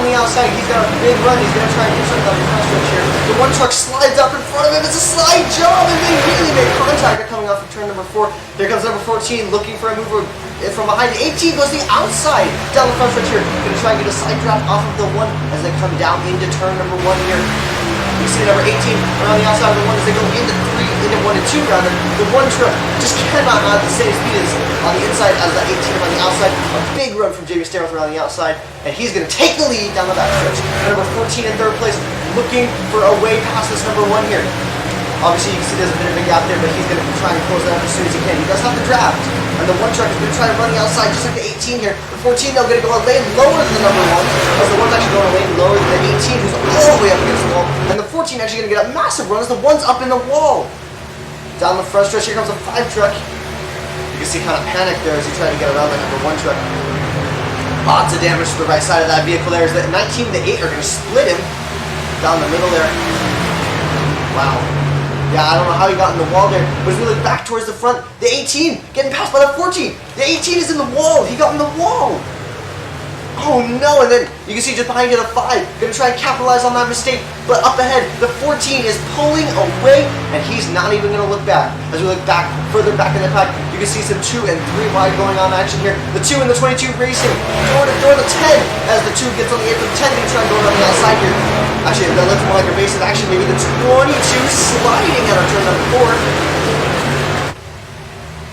around the outside. He's got a big run. He's going to try and do something on the front stretch here. The one truck slides up in front of him. It's a slide job, and they really make contact coming off of turn number 4. Here comes number 14 looking for a mover from behind. 18 goes the outside down the front stretch here. Going to try and get a side draft off of the 1 as they come down into turn number 1 here. You see number 18 around the outside of the 1 as they go into 1 and 2 rather. The 1 truck just cannot have the same speed as on the inside as the 18 on the outside. A big run from Jamey Stanworth around the outside, and he's going to take the lead down the back stretch. Number 14 in 3rd place, looking for a way past this number 1 here. Obviously, you can see there's a bit of a gap there, but he's going to try and close that up as soon as he can. He does have the draft, and the 1 truck is going to try to run the outside just like the 18 here. The 14 though going to go a lane lower than the number 1, as the 1's actually going a lane lower than the 18, who's all the way up against the wall, and the 14 actually going to get a massive run as the 1's up in the wall. Down the front stretch, here comes a 5 truck. You can see kind of panic there as he tried to get around that number 1 truck. Lots of damage to the right side of that vehicle there. As the 19 and the 8 are going to split him down the middle there. Wow. Yeah, I don't know how he got in the wall there, but as we look back towards the front, the 18 getting passed by the 14. The 18 is in the wall. He got in the wall. Oh no, and then you can see just behind you the 5, going to try and capitalize on that mistake, but up ahead, the 14 is pulling away, and he's not even going to look back. As we look back, further back in the pack, you can see some 2 and 3 wide going on action here. The 2 and the 22 racing, door to 10, as the 2 gets on the apron, 10 going to try and go around the outside here. Actually, that looks more like a race of action, maybe the 22 sliding out of turn number 4.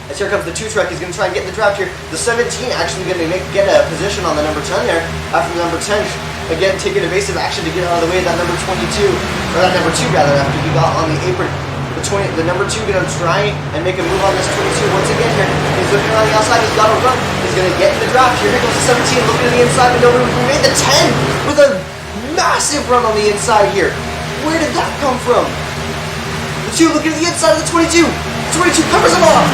As here comes the 2 truck, he's going to try and get in the draft here. The 17 actually going to get a position on the number 10 there. After the number 10, again, taking evasive action to get out of the way of that number 22, or that number 2 rather, after he got on the apron. The number 2 going to try and make a move on this 22 once again here. He's looking around the outside, he's got a run. He's going to get in the draft here. Here comes the 17, looking to the inside, but nobody made the 10 with a massive run on the inside here. Where did that come from? The 2 looking to the inside of the 22. The 22 covers him off.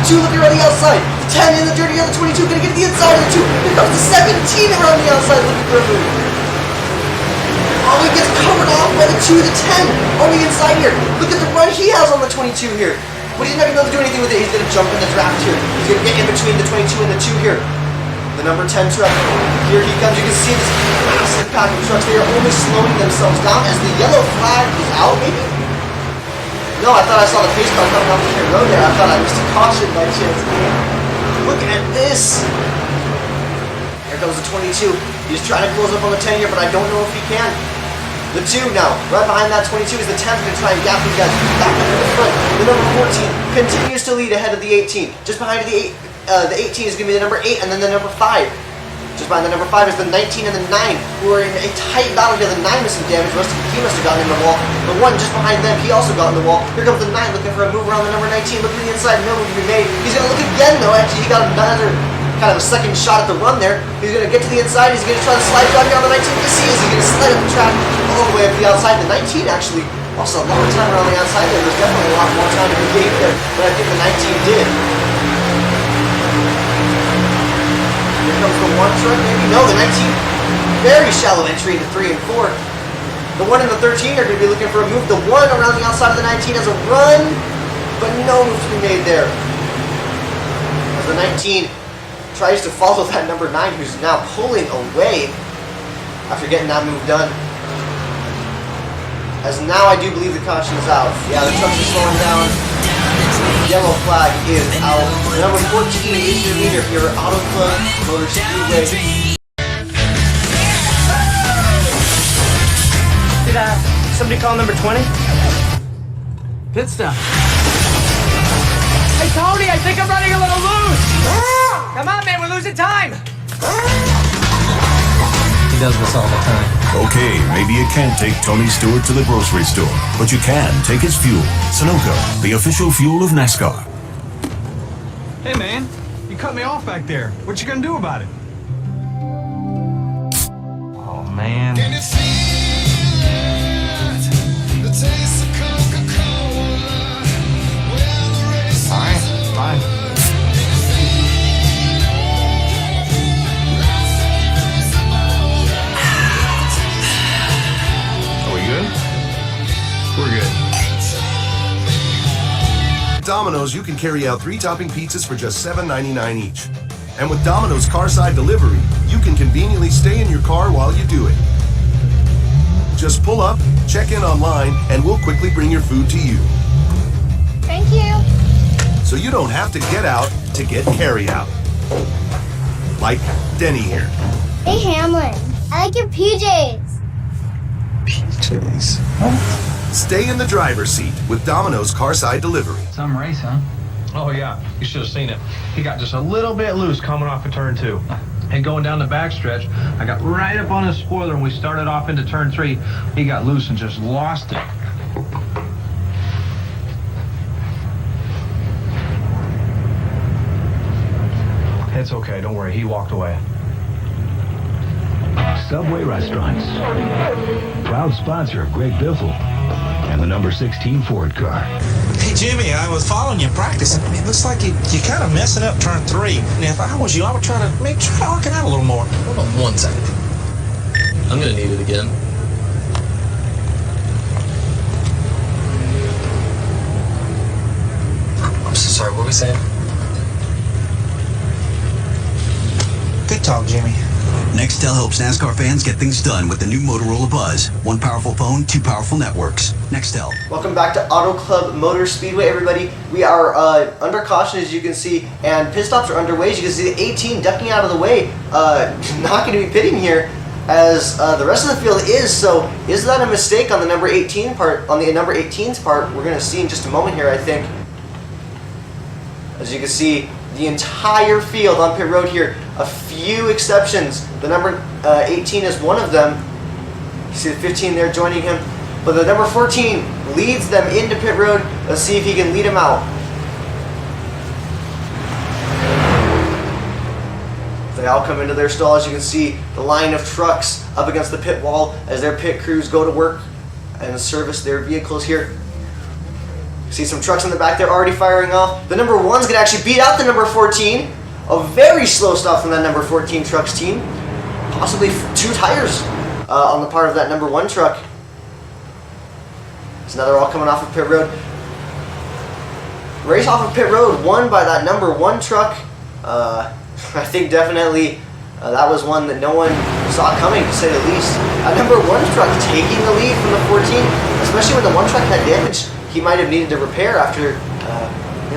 The 2 looking around the outside. The 10 in the dirty on the 22 going to get to the inside of the 2. Here comes the 17 around the outside looking for a move. Oh, he gets covered off by the 2, the 10 on the inside here. Look at the run he has on the 22 here. But he's not going to be able to do anything with it. He's going to jump in the draft here. He's going to get in between the 22 and the 2 here. The number 10 truck. Here he comes. You can see this massive pack of trucks. They are only slowing themselves down as the yellow flag is out, maybe? No, I thought I saw the pace car coming off the pit road there. I thought I missed a caution by chance. Look at this. Here comes the 22. He's trying to close up on the 10 here, but I don't know if he can. The 2 now, right behind that 22 is the 10 going to try and gap these guys back up in the front. The number 14 continues to lead ahead of the 18. Just behind the 18 is going to be the number 8 and then the number 5. Just behind the number 5 is the 19 and the 9, who are in a tight battle here. The 9 missed some damage. He must have gotten in the wall. The 1 just behind them, he also got in the wall. Here comes the 9 looking for a move around the number 19. Looking to the inside, no move to be made. He's going to look again though. Actually, he got another kind of a second shot at the run there. He's going to get to the inside. He's going to try to slide down the 19. You can see, is he going to slide up the track all the way up the outside. The 19 actually lost a lot of time around the outside there. There's definitely a lot more time to be gained there, but I think the 19 did. Here comes the 1 truck, maybe? No, the 19. Very shallow entry into 3 and 4. The 1 and the 13 are going to be looking for a move. The 1 around the outside of the 19 has a run, but no move to be made there. As the 19 tries to follow that number 9, who's now pulling away after getting that move done. As now I do believe the caution is out. Yeah, the trucks are slowing down. Yellow flag is out. The number 14 is your leader here at Auto Club Motor Speedway. Did somebody call number 20? Pit stop. Hey Tony, I think I'm running a little loose. Come on, man, we're losing time. He does this all the time. Okay, maybe you can't take Tony Stewart to the grocery store, but you can take his fuel. Sunoco, the official fuel of NASCAR. Hey man, you cut me off back there. What you gonna do about it? Oh man. Can you feel it? The taste of Coca-Cola. Well, the race Alright, fine. Are we good? We're good. Domino's, you can carry out 3 topping pizzas for just $7.99 each. And with Domino's Carside Delivery, you can conveniently stay in your car while you do it. Just pull up, check in online, and we'll quickly bring your food to you. Thank you. So you don't have to get out to get carry out. Like Denny here. Hey, Hamlin. I like your PJs. PJs. Stay in the driver's seat with Domino's Carside Delivery. Some race, huh? Oh, yeah. You should have seen it. He got just a little bit loose coming off of turn 2. And going down the backstretch, I got right up on his spoiler and we started off into turn 3. He got loose and just lost it. It's okay. Don't worry. He walked away. Subway Restaurants, proud sponsor of Greg Biffle and the number 16 Ford car. Hey, Jimmy, I was following you practicing. It looks like you're kind of messing up turn 3. Now, if I was you, I would try to arc it out a little more. Hold on 1 second. I'm going to need it again. I'm so sorry, what were we saying? Good talk, Jimmy. Nextel helps NASCAR fans get things done with the new Motorola Buzz. One powerful phone, 2 powerful networks. Nextel. Welcome back to Auto Club Motor Speedway, everybody. We are under caution, as you can see, and pit stops are underway. As you can see, the 18 ducking out of the way, not going to be pitting here, as the rest of the field is. So, is that a mistake on the number 18 part? On the number 18's part, we're going to see in just a moment here, I think. As you can see, the entire field on pit road here. A few exceptions. The number 18 is one of them. You see the 15 there joining him. But the number 14 leads them into pit road. Let's see if he can lead them out. They all come into their stall. As you can see, the line of trucks up against the pit wall as their pit crews go to work and service their vehicles here. See some trucks in the back there already firing off. The number 1's going to actually beat out the number 14. A very slow stop from that number 14 truck's team. Possibly 2 tires on the part of that number 1 truck. So now they're all coming off of pit road. Race off of pit road won by that number 1 truck. I think definitely that was one that no one saw coming, to say the least. That number 1 truck taking the lead from the 14, especially when the 1 truck had damage he might have needed to repair after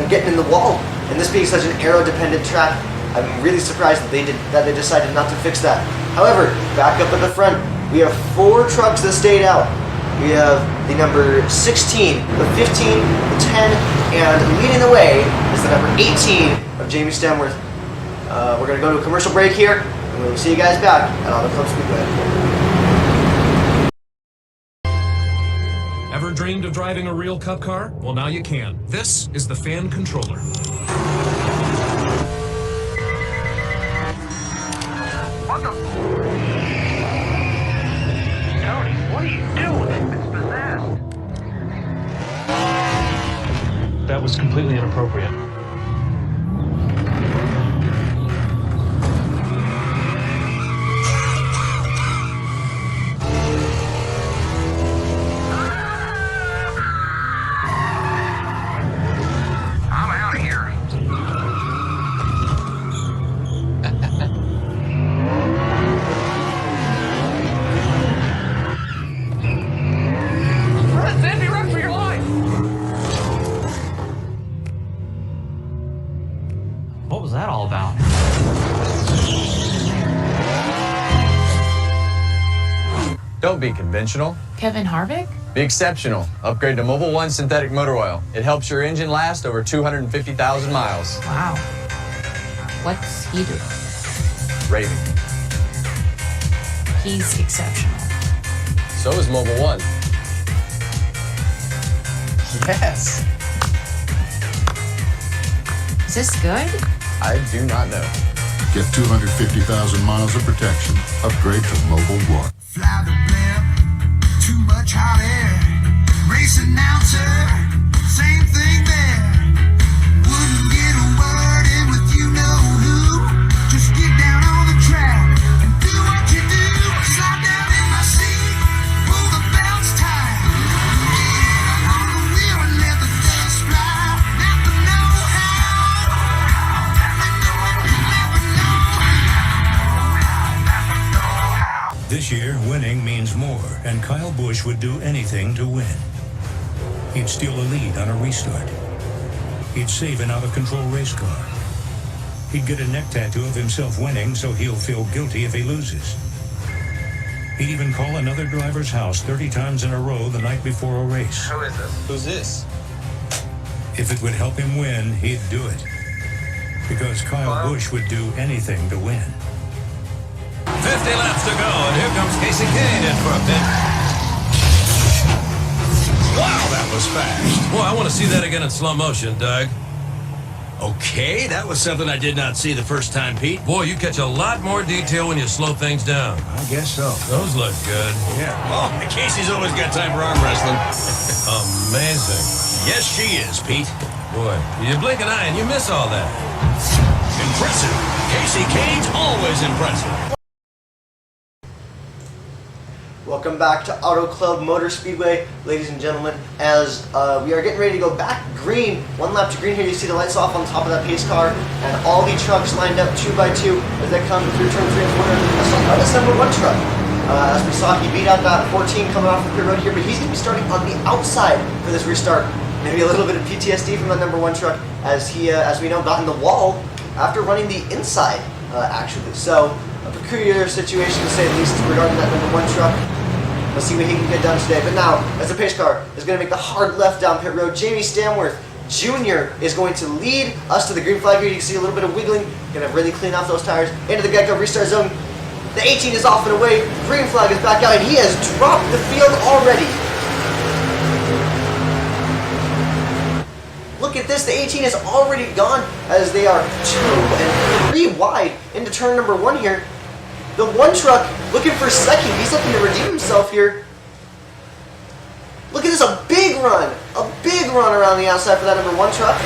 getting in the wall. And this being such an aero-dependent track, I'm really surprised that they decided not to fix that. However, back up at the front, we have 4 trucks that stayed out. We have the number 16, the 15, the 10, and leading the way is the number 18 of Jamey Stanworth. We're going to go to a commercial break here, and we'll see you guys back at Auto Club Speedway. Ever dreamed of driving a real Cup car? Well, now you can. This is the fan controller. What the? Tony, what are you doing? It's possessed. That was completely inappropriate. What was that all about? Don't be conventional. Kevin Harvick? Be exceptional. Upgrade to Mobil 1 synthetic motor oil. It helps your engine last over 250,000 miles. Wow. What's he do? Raving. He's exceptional. So is Mobil 1. Yes. Is this good? I do not know. Get 250,000 miles of protection. Upgrade to Mobil 1. Fly the blimp, too much hot air. Race announcer, same thing there. Wouldn't get a word in with you know who. Just get down on the track and do what you do. Slide down in my seat, pull the belts tight. Get on the wheel and let the dust fly. Never know how. Never know winning means more, and Kyle Busch would do anything to win. He'd steal a lead on a restart. He'd save an out-of-control race car. He'd get a neck tattoo of himself winning so he'll feel guilty if he loses. He'd even call another driver's house 30 times in a row the night before a race. Who is this? Who's this? If it would help him win, he'd do it. Because Kyle Busch would do anything to win. 50 laps to go, and here comes Casey Kane in for a pit. Wow, that was fast. Boy, I want to see that again in slow motion, Doug. Okay, that was something I did not see the first time, Pete. Boy, you catch a lot more detail when you slow things down. I guess so. Those look good. Yeah. Oh, Casey's always got time for arm wrestling. Amazing. Yes, she is, Pete. Boy, you blink an eye and you miss all that. Impressive. Casey Kane's always impressive. Welcome back to Auto Club Motor Speedway, ladies and gentlemen. As we are getting ready to go back green, one lap to green here, you see the lights off on top of that pace car, and all the trucks lined up 2 by 2 as they come through turn 3 and 4. That's number 1 truck. As we saw, he beat out that 14 coming off the pit road here, but he's going to be starting on the outside for this restart. Maybe a little bit of PTSD from that number 1 truck, as he, as we know, got in the wall after running the inside, actually. So, a peculiar situation to say the least regarding that number 1 truck. Let's see what he can get done today. But now, as the pace car is going to make the hard left down pit road, Jamey Stanworth Jr. is going to lead us to the green flag here. You can see a little bit of wiggling. Going to really clean off those tires. Into the Geico restart zone. The 18 is off and away. Green flag is back out, and he has dropped the field already. Look at this. The 18 is already gone as they are 2 and 3 wide into turn number 1 here. The 1 truck looking for second. He's looking to redeem himself here. Look at this, a big run around the outside for that number 1 truck.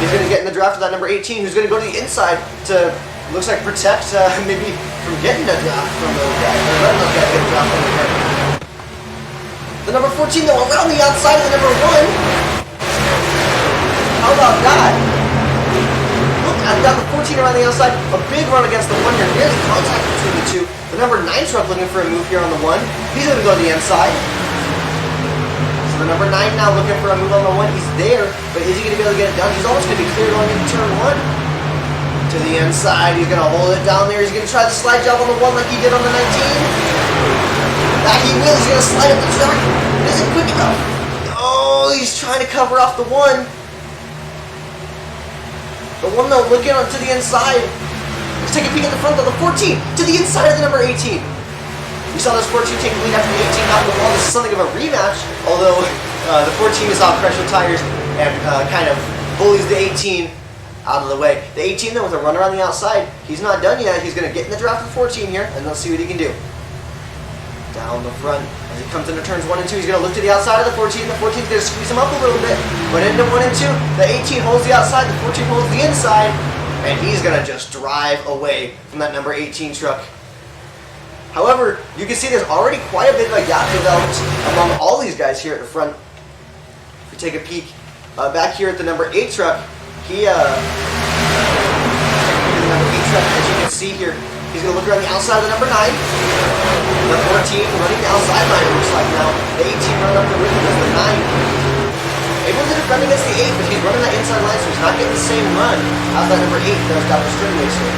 He's going to get in the draft with that number 18, who's going to go to the inside to, looks like, protect maybe from getting a draft from those guys. They're letting those guys get a draft from the car. The number 14 though around the outside of the number 1. How about that? I've got the 14 around the outside, a big run against the 1 here. Here's the contact between the 2. The number 9 truck looking for a move here on the 1. He's going to go to the inside. So the number 9 now looking for a move on the 1. He's there, but is he going to be able to get it done? He's almost going to be clear going into turn 1. To the inside, he's going to hold it down there. He's going to try the slide job on the 1 like he did on the 19. Back he will. He's going to slide up the track. Is it quick enough? Oh, he's trying to cover off the 1. The 1 though looking on to the inside. Let's take a peek at the front though. The 14 to the inside of the number 18. We saw this 14 take the lead after the 18 got the wall. This is something of a rematch, although the 14 is off pressure tires and kind of bullies the 18 out of the way. The 18 though with a runner on the outside. He's not done yet. He's going to get in the draft with 14 here, and let's see what he can do. Down the front. As he comes into turns 1 and 2, he's going to look to the outside of the 14. The 14 is going to squeeze him up a little bit. But into 1 and 2, the 18 holds the outside, the 14 holds the inside. And he's going to just drive away from that number 18 truck. However, you can see there's already quite a bit of a gap developed among all these guys here at the front. If we take a peek back here at the number 8 truck, the number 8 truck, as you can see here, he's going to look around the outside of the number 9. The 14 running the outside line, it looks like now. The 18 running up the with him as the 9. Able to defend against the 8, but he's running that inside line, so he's not getting the same run as that number 8 that's got the straightaway here.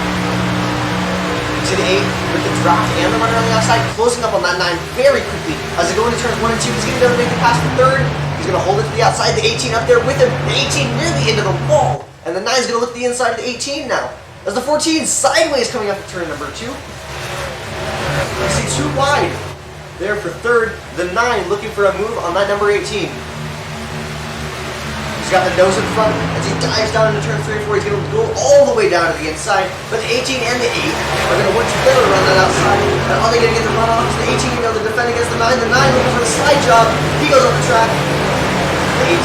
You see the 8 with the draft and the runner on the outside, closing up on that 9 very quickly. As they go into turns 1 and 2, he's going to be able to make the pass to 3rd. He's going to hold it to the outside, the 18 up there with him. The 18 nearly into the wall. And the 9 is going to look to the inside of the 18 now. As the 14 sideways coming up to turn number 2. You see 2 wide there for 3rd. The 9 looking for a move on that number 18. He's got the nose in front. As he dives down into turn 3 and 4, he's going to go all the way down to the inside. But the 18 and the 8 are going to work together around that outside. And are they going to get the run off? Is the 18 going to be able to defend against the 9? The 9 looking for the slide job. He goes up the track. The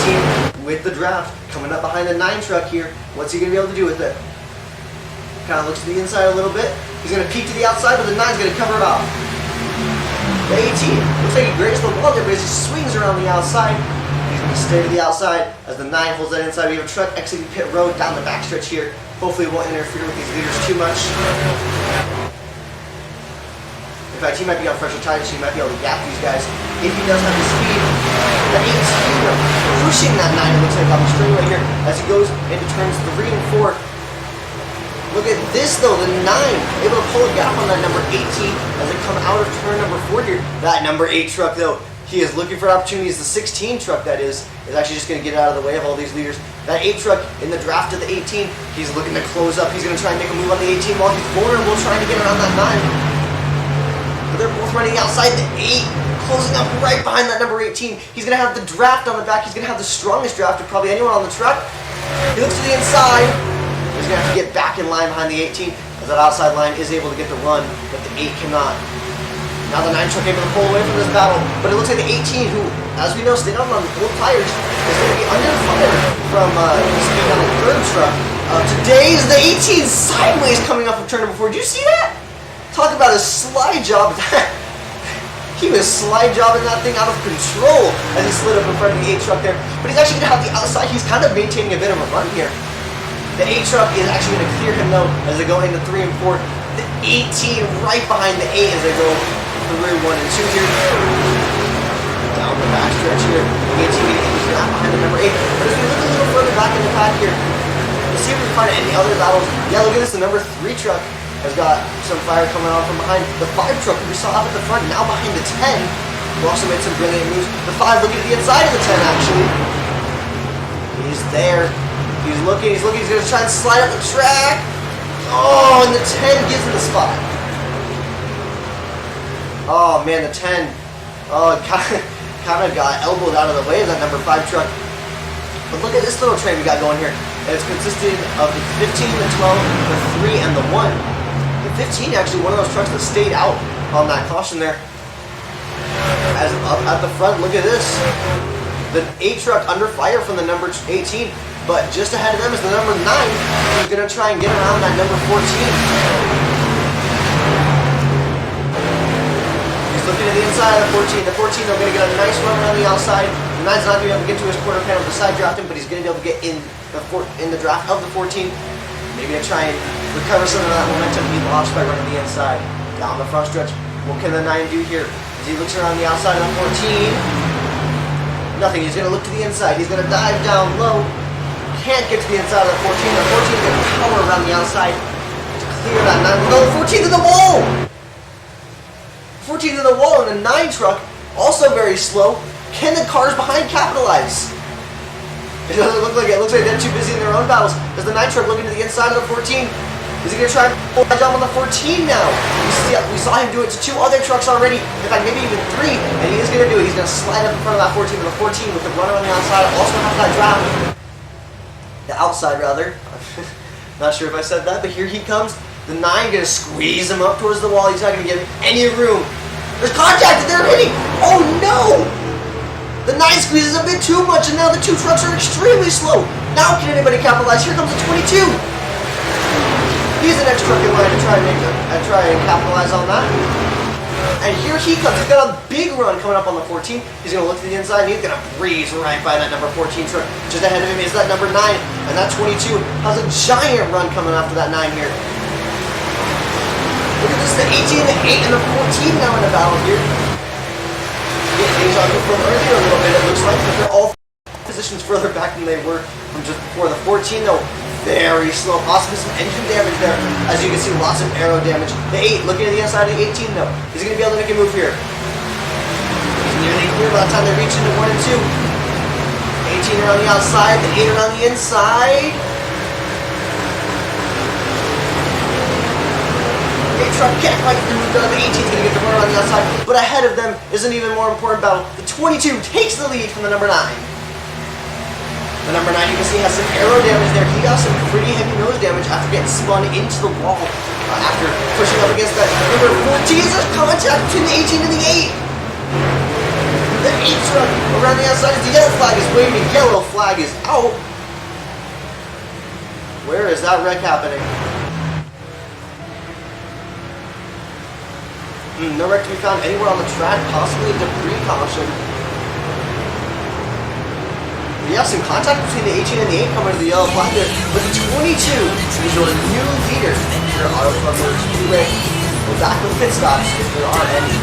18 with the draft coming up behind the 9 truck here. What's he going to be able to do with it? Kind of looks to the inside a little bit. He's going to peek to the outside, but the 9's going to cover it off. The 18 looks like he grazed the wall there, but as he swings around the outside, he's going to stay to the outside as the 9 holds that inside. We have a truck exiting pit road down the backstretch here. Hopefully it won't interfere with these leaders too much. In fact, he might be on fresher tires, so he might be able to gap these guys if he does have the speed. That 18 pushing that 9, it looks like on the straightaway here as he goes into turns 3 and 4. Look at this though, the 9 able to pull a gap on that number 18 as they come out of turn number 4 here. That number 8 truck though, he is looking for opportunities. The 16 truck that is actually just going to get out of the way of all these leaders. That 8 truck in the draft of the 18, he's looking to close up. He's going to try and make a move on the 18 while he's vulnerable, trying to get around that 9. But they're both running outside the 8, closing up right behind that number 18. He's going to have the draft on the back. He's going to have the strongest draft of probably anyone on the truck. He looks to the inside. He's going to have to get back in line behind the 18 as that outside line is able to get the run, but the 8 cannot. Now the 9 truck able to pull away from this battle, but it looks like the 18, who, as we know, stayed on the old tires, is going to be under fire from the speed on the 3rd truck. Today is the 18 sideways coming off of turn number 4. Did you see that? Talk about a slide job. He was slide jobbing that thing out of control as he slid up in front of the 8 truck there. But he's actually going to have the outside. He's kind of maintaining a bit of a run here. The 8 truck is actually going to clear him though as they go into 3 and 4. The 18 right behind the 8 as they go through 1 and 2 here. Down the back stretch here. The 18 is not behind the number 8. But as we look a little further back in the pack here, let's see if we can find any other battles. Yeah, look at this. The number 3 truck has got some fire coming off from behind. The 5 truck we saw up at the front, now behind the 10. We also made some brilliant moves. The 5 looking at the inside of the 10 actually. He's there. He's looking, he's going to try and slide up the track. Oh, and the 10 gives him the spot. Oh man, the 10. Oh, kind of got elbowed out of the way of that number 5 truck. But look at this little train we got going here. And it's consisting of the 15, the 12, the 3, and the 1. The 15 actually one of those trucks that stayed out on that caution there. As up at the front, look at this. The 8 truck under fire from the number 18. But just ahead of them is the number 9, who's going to try and get around that number 14. He's looking at the inside of the 14. The 14, they're going to get a nice run around the outside. The 9's not going to be able to get to his quarter panel to side draft him, but he's going to be able to get in the draft of the 14. Maybe to try and recover some of that momentum he lost by running the inside. Down the front stretch, what can the 9 do here? As he looks around the outside of the 14. Nothing, he's going to look to the inside. He's going to dive down low. Can't get to the inside of the 14. The 14 is going to power around the outside to clear that 9. No, the 14 to the wall! 14 to the wall, and the 9 truck, also very slow. Can the cars behind capitalize? It doesn't look like it. It looks like they're too busy in their own battles. There's the 9 truck looking to the inside of the 14. Is he going to try and pull a jump on the 14 now? We saw him do it to 2 other trucks already. In fact, maybe even 3. And he is going to do it. He's going to slide up in front of that 14 to the 14 with the runner on the outside. Also have that draft. The outside, rather. Not sure if I said that, but here he comes. The 9 going to squeeze him up towards the wall. He's not going to give him any room. There's contact, and they're hitting. Oh no! The 9 squeezes a bit too much, and now the 2 trucks are extremely slow. Now can anybody capitalize? Here comes the 22. He's the next truck in line to try and capitalize on that. And here he comes. He's got a big run coming up on the 14. He's going to look to the inside, and he's going to breeze right by that number 14 truck. Just ahead of him is that number 9, and that 22 has a giant run coming after that 9 here. Look at this, the 18, the 8, and the 14 now in the battle here. Getting deja vu from earlier a little bit, it looks like, but they're all positions further back than they were from just before. The 14, though, very slow. Possibly some engine damage there. As you can see, lots of aero damage. The 8, looking at the inside of the 18, though. He's going to be able to make a move here. He's nearly clear by the time they reach into 1 and 2. 18 around the outside, the 8 around the inside. Truck can't quite get the move done. The 18's going to get the run on the outside, but ahead of them is an even more important battle. The 22 takes the lead from the number 9. The number 9, you can see, has some aero damage there. He got some pretty heavy nose damage after getting spun into the wall after pushing up against that number 14. There's contact between the 18 and the 8. The 8 truck around the outside as the yellow flag is waving. Yellow flag is out. Where is that wreck happening? No wreck to be found anywhere on the track, possibly a debris caution. We have some contact between the 18 and the 8 coming to the yellow flag there, but the 22 is your new leader here at Speedway. We're back with pit stops if there are any.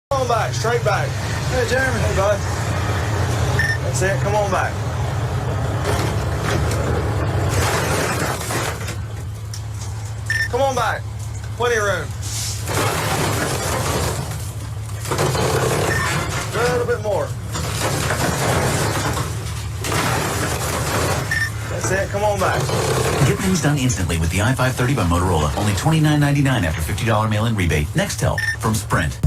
Come on back, straight back. Hey, Jeremy. Hey, bud. That's it, come on back. Come on back. Plenty of room. A little bit more. That's it, come on back. Get things done instantly with the i530 by Motorola. Only $29.99 after $50 mail-in rebate. Nextel from Sprint.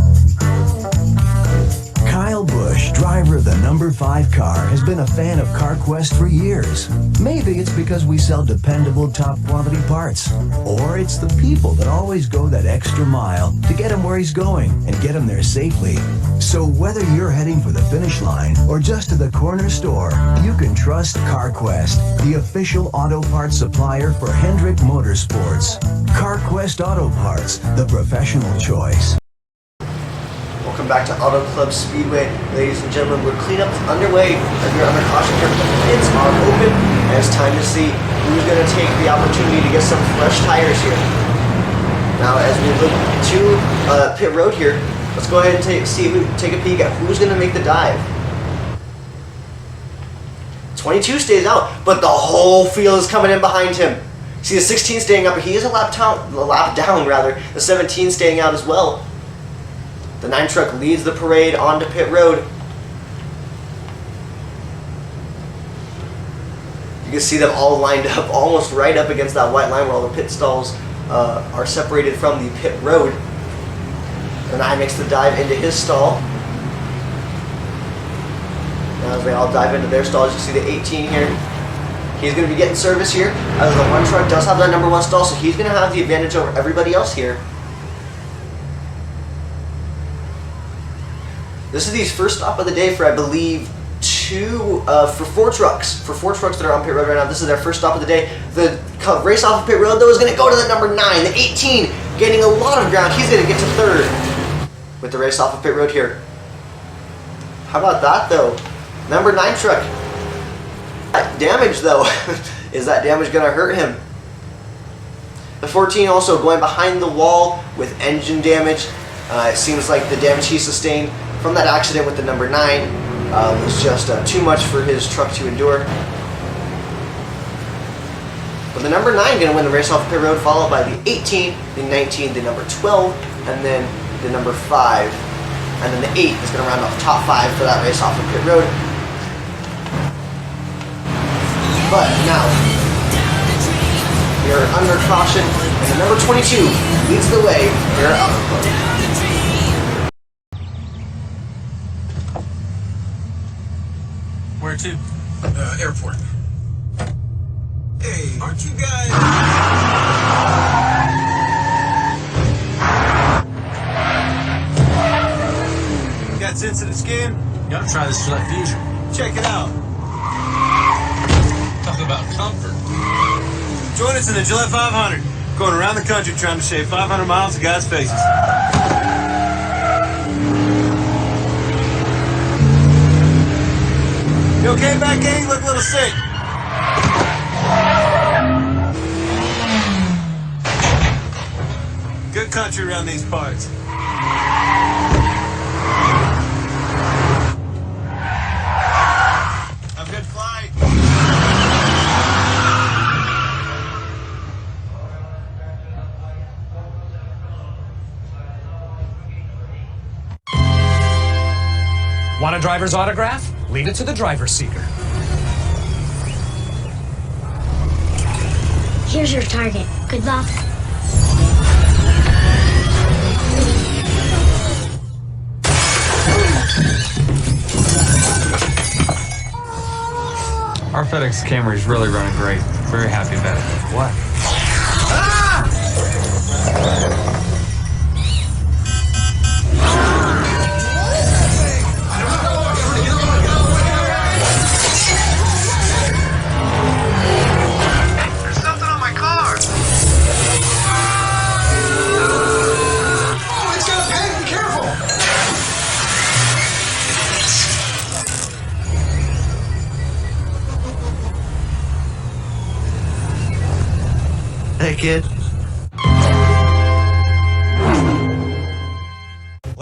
Kyle Busch, driver of the number 5 car, has been a fan of CarQuest for years. Maybe it's because we sell dependable, top-quality parts. Or it's the people that always go that extra mile to get him where he's going and get him there safely. So whether you're heading for the finish line or just to the corner store, you can trust CarQuest, the official auto parts supplier for Hendrick Motorsports. CarQuest Auto Parts, the professional choice. Welcome back to Auto Club Speedway. Ladies and gentlemen, we're cleanup underway as we're under caution here. The pits are open, and it's time to see who's going to take the opportunity to get some fresh tires here. Now, as we look to pit road here, let's go ahead and take a peek at who's going to make the dive. 22 stays out, but the whole field is coming in behind him. See the 16 staying up, but he is a lap down rather. The 17 staying out as well. The 9 truck leads the parade onto pit road. You can see them all lined up almost right up against that white line where all the pit stalls are separated from the pit road. The 9 makes the dive into his stall. Now as they all dive into their stalls, you see the 18 here. He's going to be getting service here. As the 1 truck does have that number 1 stall, so he's going to have the advantage over everybody else here. This is the first stop of the day for, I believe, for 4 trucks. For 4 trucks that are on pit road right now, this is their first stop of the day. The race off of pit road, though, is going to go to the number 9, the 18, gaining a lot of ground. He's going to get to 3rd with the race off of pit road here. How about that, though? Number 9 truck. That damage, though. Is that damage going to hurt him? The 14 also going behind the wall with engine damage. It seems like the damage he sustained from that accident with the number 9 was just too much for his truck to endure. But the number 9 going to win the race off pit road, followed by the 18, the 19, the number 12, and then the number 5. And then the 8 is going to round off the top 5 for that race off of pit road. But now, we are under caution, and the number 22 leads the way here at Auto Club. Where to? Airport. Hey, aren't you guys... Got sensitive skin? You gotta try this Gillette Fusion. Check it out. Talk about comfort. Join us in the Gillette 500. Going around the country trying to shave 500 miles of guys' faces. You okay back there? You look a little sick. Good country around these parts. Have a good flight. Want a driver's autograph? Leave it to the driver seeker. Here's your target. Good luck. Our FedEx Camry is really running great. Very happy about it. What? Hey, kid.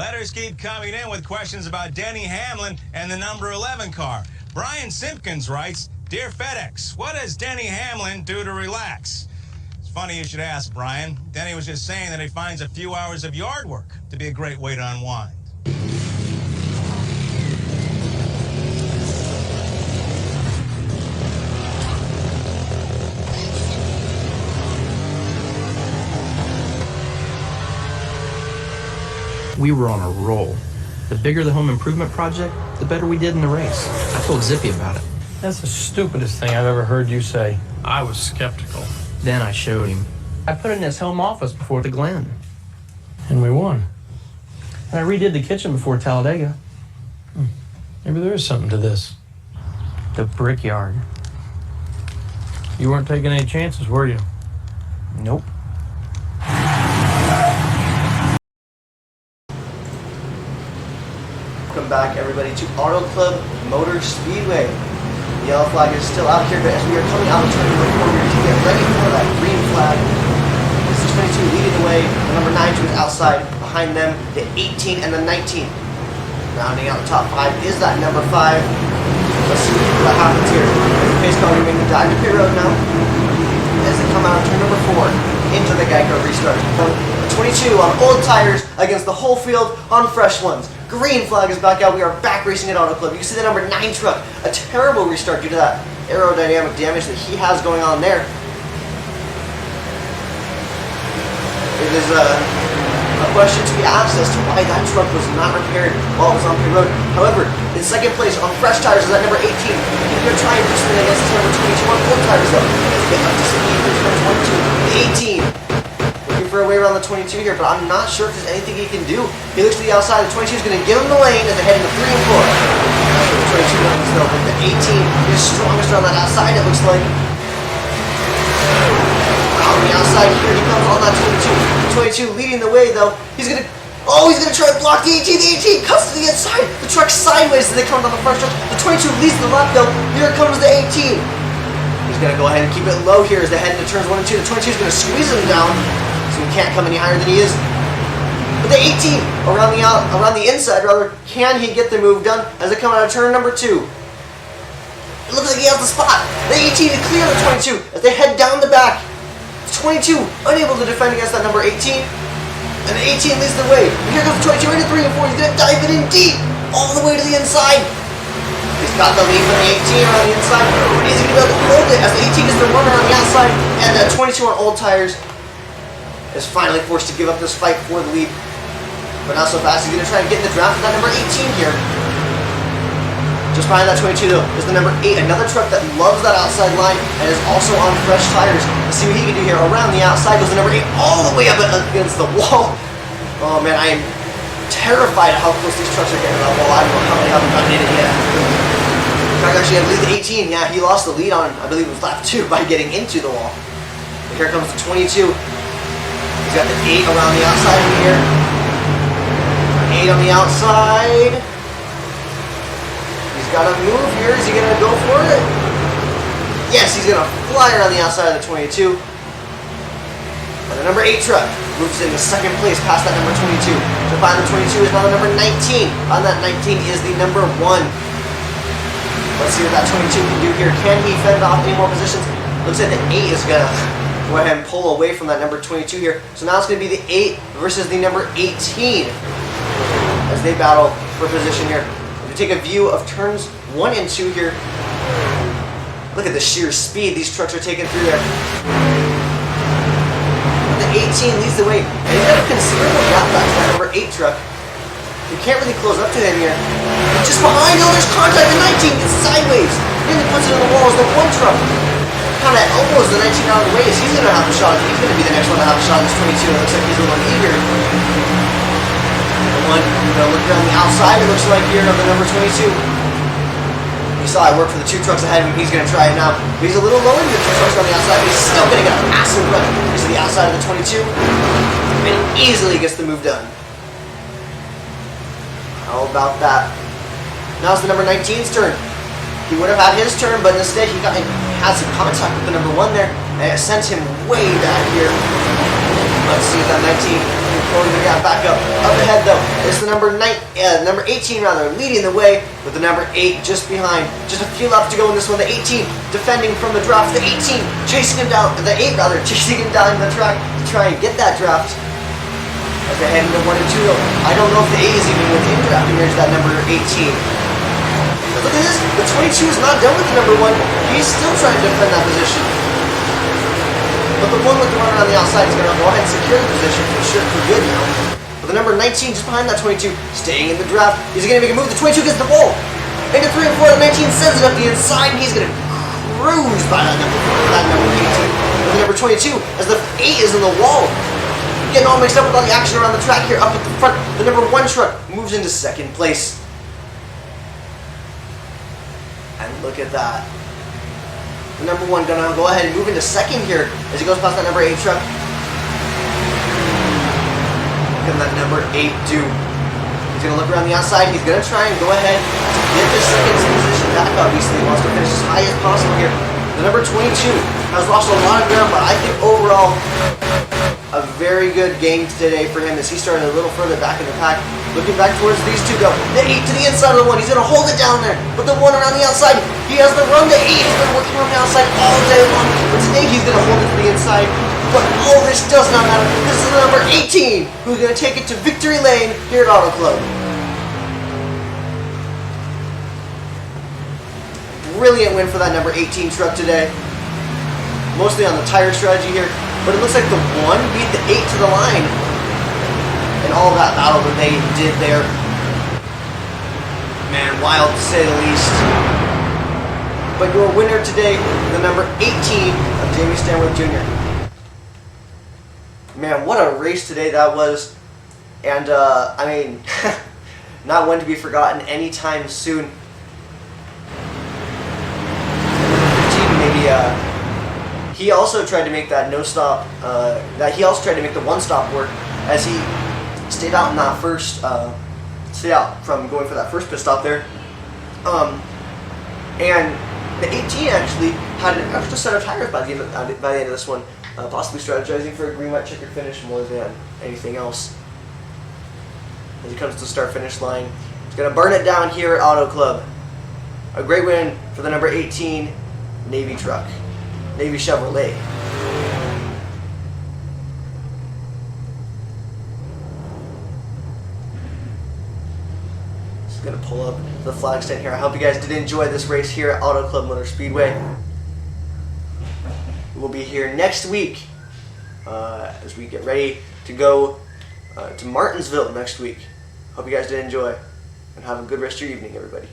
Letters keep coming in with questions about Denny Hamlin and the number 11 car. Brian Simpkins writes, Dear FedEx, what does Denny Hamlin do to relax? It's funny you should ask, Brian. Denny was just saying that he finds a few hours of yard work to be a great way to unwind. We were on a roll. The bigger the home improvement project, the better we did in the race. I told Zippy about it. That's the stupidest thing I've ever heard you say. I was skeptical. Then I showed him. I put it in his home office before the Glen. And we won. And I redid the kitchen before Talladega. Maybe there is something to this. The Brickyard. You weren't taking any chances, were you? Nope. Welcome back, everybody, to Auto Club Motor Speedway. The yellow flag is still out here, but as we are coming out of turn number 4, we're to get ready for that green flag. This is 22 leading the way. The number 9 to his outside. Behind them, the 18 and the 19. Rounding out the top 5 is that number 5. Let's see what happens here. The pace car will make the dive to pit road now. As they come out of turn number 4 into the Geico restart. 22 on old tires against the whole field on fresh ones. Green flag is back out. We are back racing at Auto Club. You can see the number 9 truck. A terrible restart due to that aerodynamic damage that he has going on there. It is a question to be asked as to why that truck was not repaired while it was on pit road. However, in second place on fresh tires is that number 18. He's going to try and push it against this number 22 on old tires though. As they get up to speed with number 22, the 18. For a way around the 22 here, but I'm not sure if there's anything he can do. He looks to the outside. The 22 is going to give him the lane as they head into 3 and 4. That's what the 22 does though, but the 18 is strongest on that outside, it looks like. On the outside here, he comes on that 22. The 22 leading the way though. He's going to try and block the 18. The 18 cuts to the inside. The truck sideways as they come down the front stretch. The 22 leads the lap though. Here comes the 18. He's going to go ahead and keep it low here as they head into turns 1 and 2. The 22 is going to squeeze him down. So he can't come any higher than he is. But the 18 around the inside rather, can he get the move done as they come out of turn number 2? It looks like he has the spot. The 18 to clear the 22 as they head down the back. The 22 unable to defend against that number 18, and the 18 leads the way. And here comes the 22 into 3 and 4. He's gonna dive it in deep all the way to the inside. He's got the lead from the 18 around the inside. Is he gonna be able to hold it as the 18 is the runner on the outside, and the 22 on old tires is finally forced to give up this fight for the lead. But not so fast. He's going to try and get in the draft with that number 18 here. Just behind that 22 though is the number 8. Another truck that loves that outside line and is also on fresh tires. Let's see what he can do here. Around the outside goes the number 8 all the way up against the wall. Oh man, I am terrified at how close these trucks are getting to that wall. I don't know how they haven't gotten in it yet. Truck actually had the lead the 18. Yeah, he lost the lead on, I believe it was lap 2 by getting into the wall. But here comes the 22. He's got the 8 around the outside in here. 8 on the outside. He's got to move here. Is he going to go for it? Yes, he's going to fly around the outside of the 22. And the number 8 truck moves into second place past that number 22. So behind the 22 is now the number 19. On that 19 is the number 1. Let's see what that 22 can do here. Can he fend off any more positions? Looks like the 8 is going to go ahead and pull away from that number 22 here. So now it's going to be the 8 versus the number 18 as they battle for position here. If you take a view of turns 1 and 2 here, look at the sheer speed these trucks are taking through there. The 18 leads the way, and he's got a considerable gap back to that number 8 truck. You can't really close up to him here. But just behind, oh, there's contact. The 19 gets sideways. And he puts it in the wall as the 1 truck kind of elbows the 19 out of the way as he's going to have a shot. He's going to be the next one to have a shot at this 22. It looks like he's a little eager. The one, look around the outside, it looks like here of the number 22. You saw I worked for the 2 trucks ahead of him. He's going to try it now. But he's a little lower than the 2 trucks on the outside, but he's still going to get a massive run. He's to the outside of the 22. And he easily gets the move done. How about that? Now it's the number 19's turn. He would have had his turn, but instead he had some contact with the number 1 there, and it sent him way back here. Let's see if that 19 can Oh, we got back up. Up ahead though, it's the number 18 rather, leading the way with the number 8 just behind. Just a few laps to go in this one. The 18 defending from the draft. The 18 chasing him down, the 8 rather, chasing him down the track to try and get that draft. As they head into 1 and 2 though. I don't know if the 8 is even within drafting range of that number 18. But look at this, the 22 is not done with the number 1. He's still trying to defend that position. But the one with the runner on the outside is going to go ahead and secure the position for sure, for good now. But the number 19 just behind that 22, staying in the draft. He's going to make a move. The 22 gets the ball. Into 3 and 4, the 19 sends it up the inside, and he's going to cruise by that number 18. But the number 22, as the 8 is in the wall. Getting all mixed up with all the action around the track here. Up at the front, the number 1 truck moves into 2nd place. And look at that. The number 1 gonna go ahead and move into 2nd here as he goes past that number 8 truck. Look at that number 8 do. He's gonna look around the outside. He's gonna try and go ahead to get this 2nd position back. Obviously, he wants to finish as high as possible here. The number 22 has lost a lot of ground, but I think overall a very good game today for him as he started a little further back in the pack. Looking back towards these two go. The 8 to the inside of the 1. He's going to hold it down there. But the 1 around the outside, he has the run. The 8 has been working on the outside all day long. But today he's going to hold it to the inside. But all this does not matter. This is the number 18 who's going to take it to victory lane here at Auto Club. Brilliant win for that number 18 truck today. Mostly on the tire strategy here. But it looks like the 1 beat the 8 to the line. And all that battle that they did there. Man, wild to say the least. But your winner today, the number 18 of Jamey Stanworth Jr. Man, what a race today that was. And, I mean, not one to be forgotten anytime soon. 15 maybe, he also tried to make that no-stop, he also tried to make the one-stop work as he stayed out in that first, stayed out from going for that first pit stop there. And the 18 actually had an extra set of tires by the end of this one, possibly strategizing for a green, white, checkered finish more than anything else. As he comes to the start-finish line, he's going to burn it down here at Auto Club. A great win for the number 18 Navy truck. Navy Chevrolet. Just gonna pull up the flag stand here. I hope you guys did enjoy this race here at Auto Club Motor Speedway. We'll be here next week as we get ready to go to Martinsville next week. Hope you guys did enjoy and have a good rest of your evening, everybody.